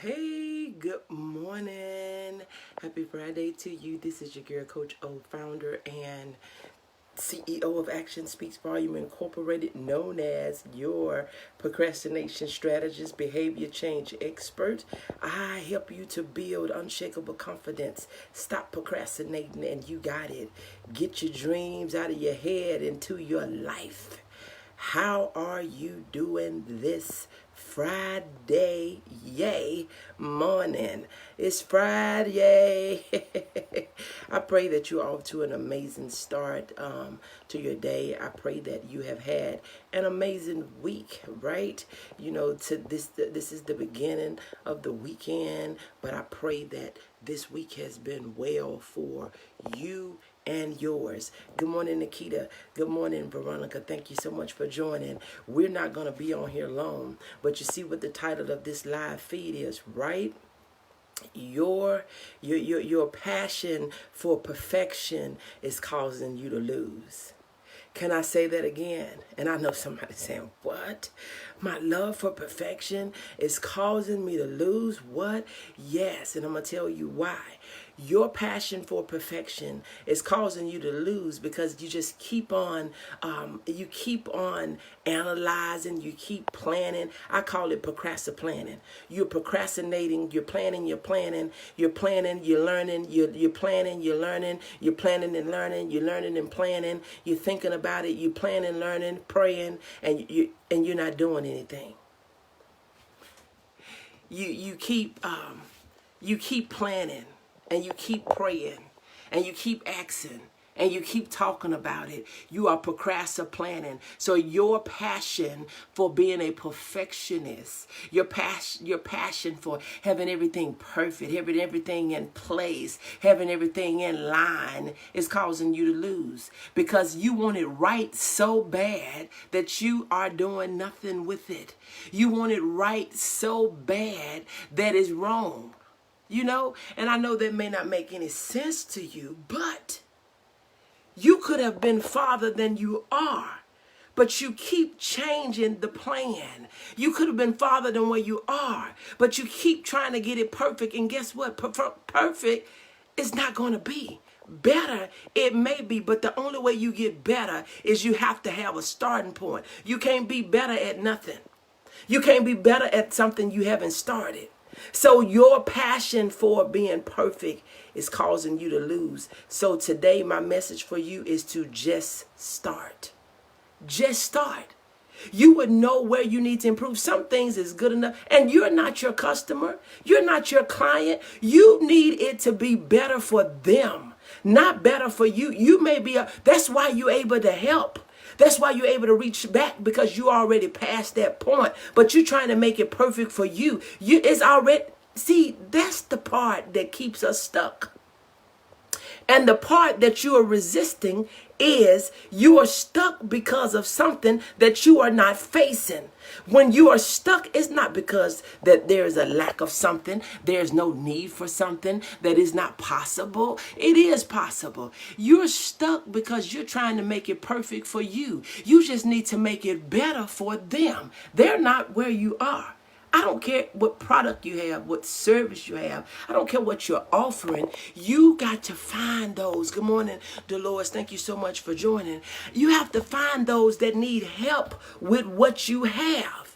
Hey, good morning. Happy Friday to you. This is your girl, Coach O, founder and CEO of Action Speaks Volume Incorporated, known as your procrastination strategist, behavior change expert. I help you to build unshakable confidence. Stop procrastinating, and you got it. Get your dreams out of your head into your life. How are you doing this Friday? Yay morning. It's Friday. I pray that you're off to an amazing start to your day. I pray that you have had an amazing week, right? You know, this is the beginning of the weekend, but I pray that this week has been well for you and yours. Good morning, Nikita. Good morning, Veronica. Thank you so much for joining. We're not going to be on here long, but you see what the title of this live feed is, right? Your passion for perfection is causing you to lose. Can I say that again? And I know somebody's saying, what? My love for perfection is causing me to lose what? Yes, and I'm going to tell you why. Your passion for perfection is causing you to lose because you just keep on analyzing, you keep planning. I call it procrastinating. You're procrastinating, you're planning, you're learning, you're planning, you're learning, you're planning and learning, you're learning and planning, you're thinking about it, you planning, learning, praying, and you're not doing anything. You keep planning, and you keep praying, and you keep asking, and you keep talking about it. You are procrastinating. So your passion for being a perfectionist, your passion for having everything perfect, having everything in place, having everything in line is causing you to lose because you want it right so bad that you are doing nothing with it. You want it right so bad that it's wrong. You know, and I know that may not make any sense to you, but you could have been farther than you are, but you keep changing the plan. You could have been farther than where you are, but you keep trying to get it perfect. And guess what? Perfect is not going to be. Better, it may be, but the only way you get better is you have to have a starting point. You can't be better at nothing. You can't be better at something you haven't started. So your passion for being perfect is causing you to lose. So today, my message for you is to just start. Just start. You would know where you need to improve. Some things is good enough. And you're not your customer. You're not your client. You need it to be better for them, not better for you. You may be that's why you're able to help. That's why you're able to reach back, because you already passed that point. But you're trying to make it perfect for you. It's already, see, that's the part that keeps us stuck. And the part that you are resisting is you are stuck because of something that you are not facing. When you are stuck, it's not because that there is a lack of something. There's no need for something that is not possible. It is possible. You're stuck because you're trying to make it perfect for you. You just need to make it better for them. They're not where you are. I don't care what product you have, what service you have. I don't care what you're offering. You got to find those. Good morning, Dolores. Thank you so much for joining. You have to find those that need help with what you have.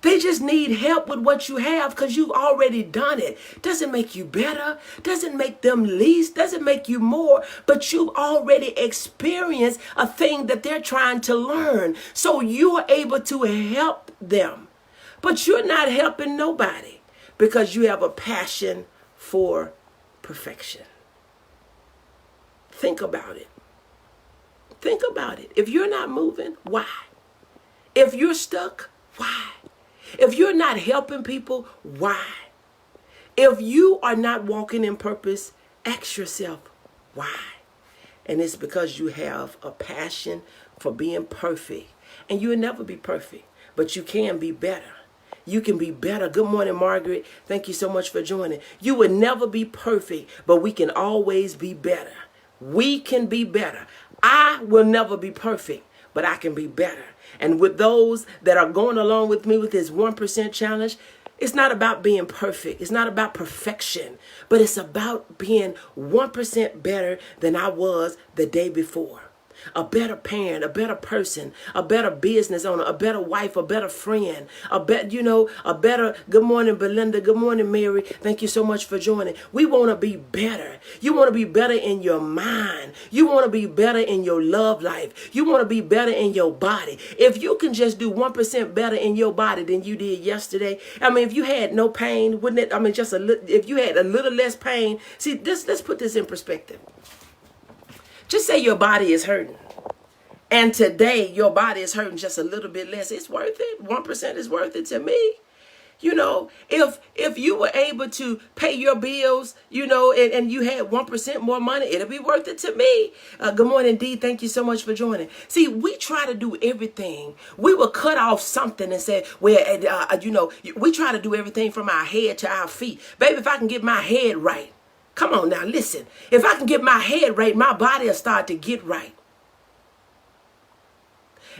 They just need help with what you have because you've already done it. Doesn't make you better. Doesn't make them least. Doesn't make you more. But you've already experienced a thing that they're trying to learn. So you are able to help them. But you're not helping nobody because you have a passion for perfection. Think about it. Think about it. If you're not moving, why? If you're stuck, why? If you're not helping people, why? If you are not walking in purpose, ask yourself, why? And it's because you have a passion for being perfect. And you'll never be perfect, but you can be better. You can be better. Good morning, Margaret. Thank you so much for joining. You will never be perfect, but we can always be better. We can be better. I will never be perfect, but I can be better. And with those that are going along with me with this 1% challenge, It's not about being perfect. It's not about perfection, but it's about being 1% better than I was the day before. A better parent, a better person, a better business owner, a better wife, a better friend, a better, good morning, Belinda. Good morning, Mary. Thank you so much for joining. We want to be better. You want to be better in your mind. You want to be better in your love life. You want to be better in your body. If you can just do 1% better in your body than you did yesterday, I mean, if you had no pain, wouldn't it? I mean, just a little, if you had a little less pain, see, let's put this in perspective. Just say your body is hurting. And today your body is hurting just a little bit less. It's worth it. 1% is worth it to me. You know, if you were able to pay your bills, you know, and you had 1% more money, it'll be worth it to me. Good morning, Dee. Thank you so much for joining. See, we try to do everything. We will cut off something and say, well, we try to do everything from our head to our feet. Baby, if I can get my head right. Come on now, listen. If I can get my head right, my body will start to get right.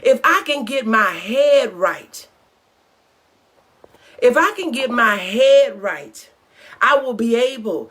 If I can get my head right, I will be able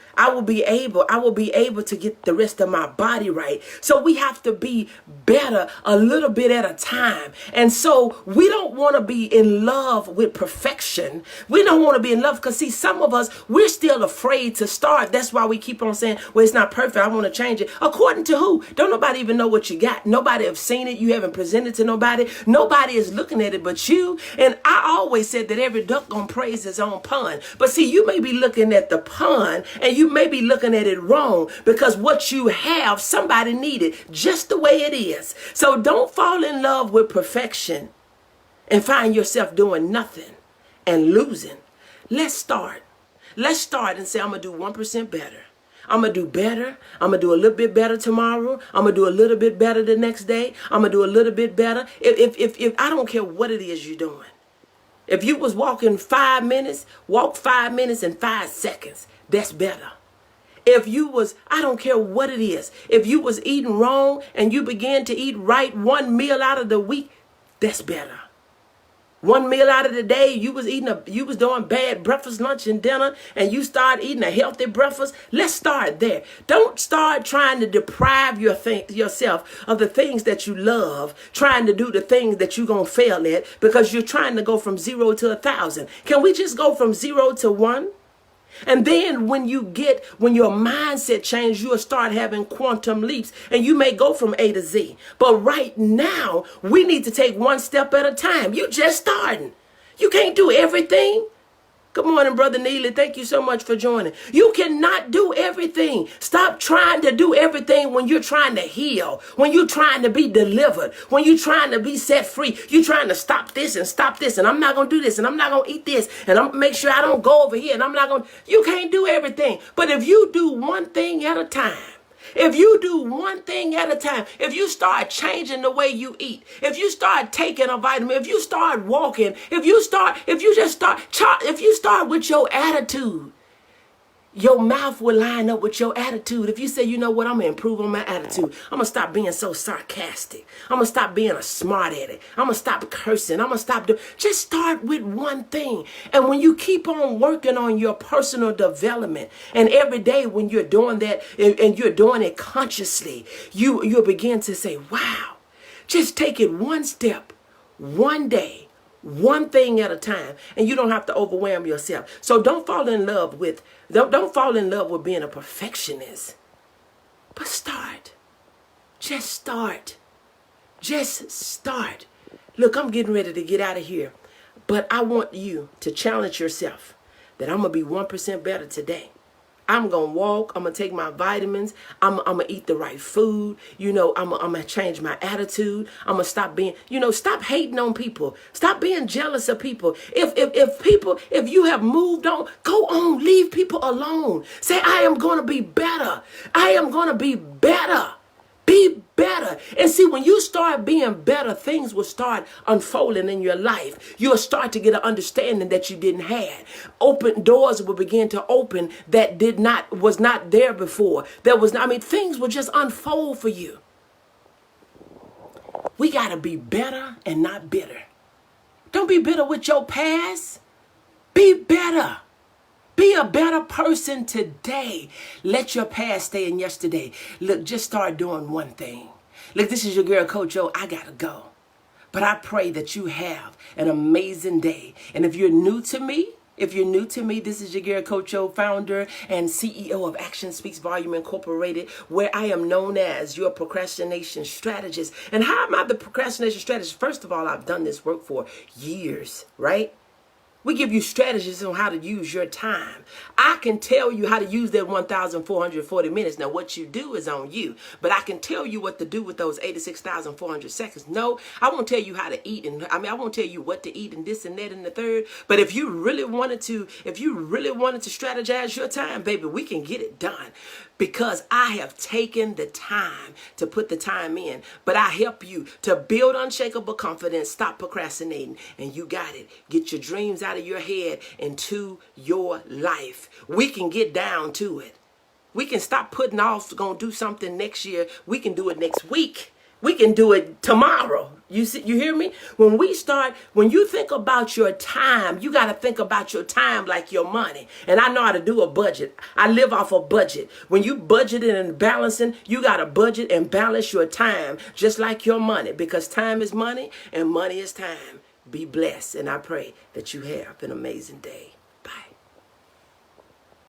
to get the rest of my body right. So we have to be better a little bit at a time. And so we don't want to be in love with perfection. We don't want to be in love because, see, some of us, we're still afraid to start. That's why we keep on saying, well, it's not perfect. I want to change it. According to who? Don't nobody even know what you got. Nobody have seen it. You haven't presented to nobody. Nobody is looking at it but you. And I always said that every duck gonna praise his own pond. But see, you may be looking at the pond and you may be looking at it wrong, because what you have, somebody needed just the way it is. So don't fall in love with perfection and find yourself doing nothing and losing. Let's start and say, I'm gonna do 1% better. I'm going to do better. I'm going to do a little bit better tomorrow. I'm going to do a little bit better the next day. I'm going to do a little bit better. If I don't care what it is you're doing. If you was walking 5 minutes, walk 5 minutes and 5 seconds. That's better. If you was, I don't care what it is. If you was eating wrong and you began to eat right 1 meal out of the week, that's better. 1 meal out of the day, you was doing bad breakfast, lunch, and dinner, and you start eating a healthy breakfast. Let's start there. Don't start trying to deprive yourself of the things that you love, trying to do the things that you're going to fail at because you're trying to go from 0 to 1,000. Can we just go from 0 to 1? And then when your mindset changes, you'll start having quantum leaps and you may go from A to Z. But right now, we need to take one step at a time. You just starting. You can't do everything. Good morning, Brother Neely. Thank you so much for joining. You cannot do everything. Stop trying to do everything when you're trying to heal, when you're trying to be delivered, when you're trying to be set free. You're trying to stop this, and I'm not going to do this, and I'm not going to eat this, and I'm going to make sure I don't go over here, and I'm not going to. You can't do everything. But if you do one thing at a time, if you do one thing at a time, if you start changing the way you eat, if you start taking a vitamin, if you start walking, if you start with your attitude, your mouth will line up with your attitude. If you say, you know what, I'm going to improve on my attitude. I'm going to stop being so sarcastic. I'm going to stop being a smart aleck. I'm going to stop cursing. I'm going to stop just start with one thing. And when you keep on working on your personal development, and every day when you're doing that and you're doing it consciously, you'll begin to say, wow, just take it one step, one day, one thing at a time, and you don't have to overwhelm yourself. So don't fall in love with being a perfectionist. But start. Just start. Just start. Look, I'm getting ready to get out of here, but I want you to challenge yourself that I'm going to be 1% better today. I'm going to walk. I'm going to take my vitamins. I'm going to eat the right food. I'm going to change my attitude. I'm going to stop being, stop hating on people. Stop being jealous of people. If you have moved on, go on, leave people alone. Say, I am going to be better. I am going to be better. Be better. And see, when you start being better, things will start unfolding in your life. You'll start to get an understanding that you didn't have. Open doors will begin to open that was not there before. Things will just unfold for you. We got to be better and not bitter. Don't be bitter with your past. Be better. Be a better person today. Let your past stay in yesterday. Look, just start doing one thing. Look, this is your girl, Coach O. I gotta go. But I pray that you have an amazing day. And if you're new to me, this is your girl, Coach O, founder and CEO of Action Speaks Volume Incorporated, where I am known as your procrastination strategist. And how am I the procrastination strategist? First of all, I've done this work for years, right? We give you strategies on how to use your time. I can tell you how to use that 1,440 minutes. Now, what you do is on you. But I can tell you what to do with those 86,400 seconds. No, I won't tell you how to eat. I won't tell you what to eat and this and that and the third. But if you really wanted to strategize your time, baby, we can get it done. Because I have taken the time to put the time in. But I help you to build unshakable confidence, stop procrastinating, and you got it. Get your dreams out of your head into your life. We can get down to it. We can stop putting off going to do something next year. We can do it next week. We can do it tomorrow. You hear me? When you think about your time, you got to think about your time like your money. And I know how to do a budget. I live off a budget. When you budgeting and balancing, you got to budget and balance your time just like your money, because time is money and money is time. Be blessed. And I pray that you have an amazing day.